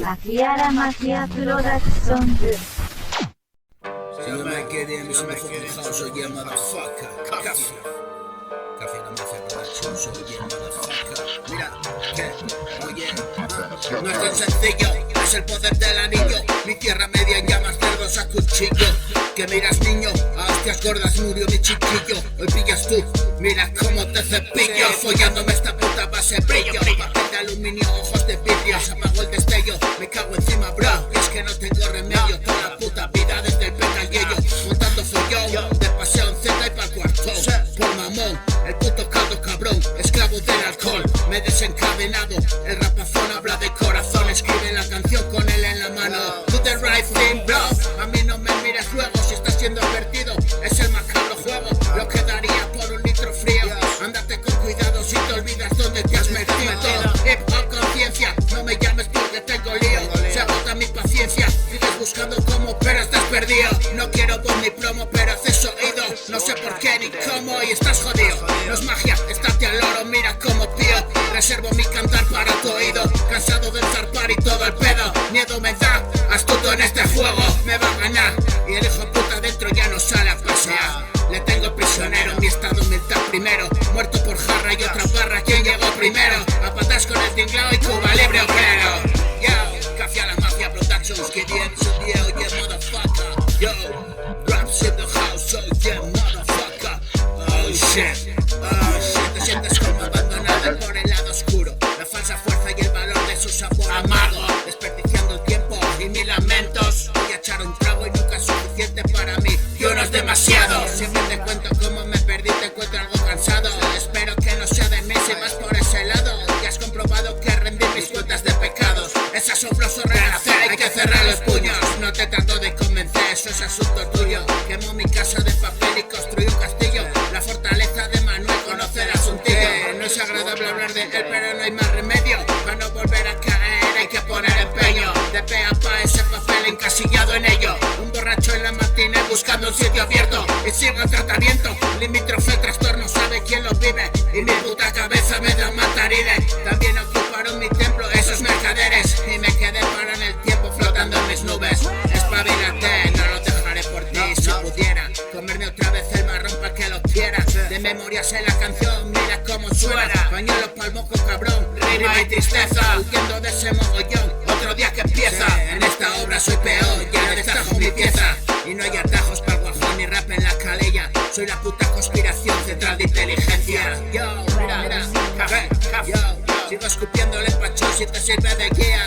Akiara Magia Productions. Si yo me quedé en mi fucking house, oye, motherfucker. Café la Mafia Productions, oye, motherfucker. Mira, ¿qué? Oye, no es tan sencillo, es el poder del anillo. Mi tierra media en llamas, cerdos a cuchillo. Que miras, niño, a hostias gordas murió mi chiquillo. Hoy pillas tú, mira cómo te cepillo. Follándome esta puta base brillo. Papel de aluminio, ojos de vidrio. Se apagó el destello, me cago encima, bro. Y es que no tengo remedio, toda la puta vida desde el peta al yello. Montando follón, de paseo en Z y pa'l cuartón. Por mamón, el puto caldo cabrón, esclavo del alcohol. Me he desencadenado, el rapazón habla de corazón. Escribe la canción con él en la mano. Do the right thing, bro. A mí no me mires luego si estás siendo advertido. Es el macabro juego, lo que daría por un litro frío. Ándate con cuidado si te olvidas dónde te has metido. Hip hop conciencia, no me llames porque tengo lío. Se agota mi paciencia, sigues buscando cómo pero estás perdido. No quiero voz ni promo pero haces oído. No sé por qué ni cómo y estás jodido. No es magia, estate al loro, mira cómo pío. Reservo mi cantar para tu oído. Cansado de zarpar y todo el pedo. Miedo me da, astuto en este juego. Me va a ganar y el hijo puta dentro ya no sale a pasear. Le tengo prisionero, mi estado mental primero. Muerto por jarra y otra barra, ¿quién llegó primero? A patas con el tinglao y Cuba libre obrero. Yo, Café a la Mafia Productions, que bien su día, oye, motherfucker. Yo, raps in the house, oye, motherfucker. Oh shit, te sientes como abandonado por el lado oscuro. La falsa fuerza y el valor de su sabor amargo. Desperdiciando el tiempo y mis lamentos. Voy a echar un trago y nunca es suficiente para mí. Y uno es demasiado. Siempre te cuento cómo me perdí, te encuentro algo cansado. Espero que no sea de mí si vas por ese lado. Ya has comprobado que rendí mis cuentas de pecados. Es asombroso renacer, hay que cerrar los puños. No te trato de convencer, eso es asunto tuyo. Quemo mi casa de papel y construí un castillo. La fortaleza de Manuel, conocerás un tío. No es agradable hablar de él, pero no hay más remedio. Para no volver a caer hay que poner empeño. De pe a pa ese papel encasillado en ello. Un borracho en la matinée buscando un sitio abierto. Y sigo en tratamiento, limítrofe el trastorno, sabe quién lo vive. Y mi puta cabeza me da mataride. También ocuparon mi templo esos mercaderes. Y me quedé parado en el tiempo flotando en mis nubes. Espabilate, no lo dejaré por ti. Si pudiera comerme otra vez el marrón para que lo quiera. De memoria sé la canción, mira cómo suena. Pañuelo pa'l moco cabrón, rima y tristeza. Huyendo de ese mogollón, otro día que empieza. En esta obra soy peor, ya destajo mi pieza. Y no hay atajos para el guajón ni rap en la calella. Soy la puta conspiración central de inteligencia. Yo, mira, café, yo. Sigo escupiendo el empachón si te sirve de guía.